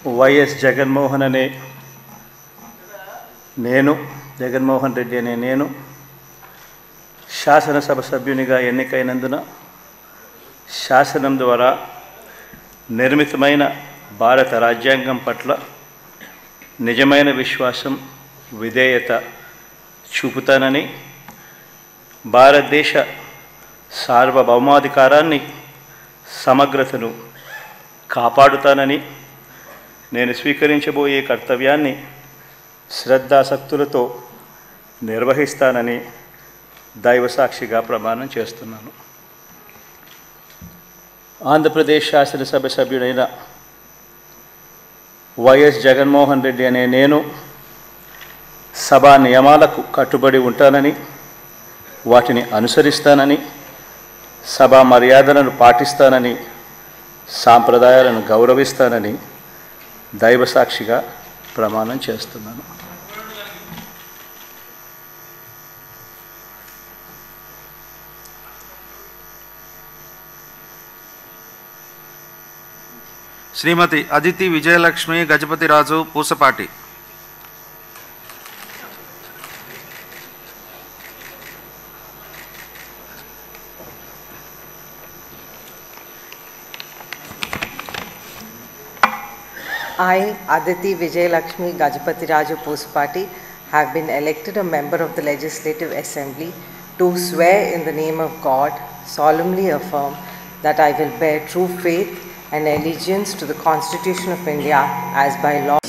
YS Jaganmohan అనే నేను జగన్మోహన్ రెడ్డి అనే నేను శాసనసభ సభ్యునిగా ఎన్నికైనందున శాసనం ద్వారా నిర్మితమైన భారత రాజ్యాంగం పట్ల నిజమైన విశ్వాసం విధేయత చూపుతానని, భారతదేశ సార్వభౌమాధికారాన్ని సమగ్రతను కాపాడుతానని, నేను స్వీకరించబోయే కర్తవ్యాన్ని శ్రద్ధాసక్తులతో నిర్వహిస్తానని దైవసాక్షిగా ప్రమాణం చేస్తున్నాను. ఆంధ్రప్రదేశ్ శాసనసభ సభ్యుడైన వైఎస్ జగన్మోహన్ రెడ్డి అనే నేను సభా నియమాలకు కట్టుబడి ఉంటానని, వాటిని అనుసరిస్తానని, సభా మర్యాదలను పాటిస్తానని, సాంప్రదాయాలను గౌరవిస్తానని దైవసాక్షిగా ప్రమాణం చేస్తున్నాను. శ్రీమతి Aditi Vijayalakshmi Gajapathiraju Pusapati. I, Aditi Vijayalakshmi Gajapati Pusapati, have been elected a member of the Legislative Assembly, do swear in the name of God, solemnly affirm that I will bear true faith and allegiance to the Constitution of India as by law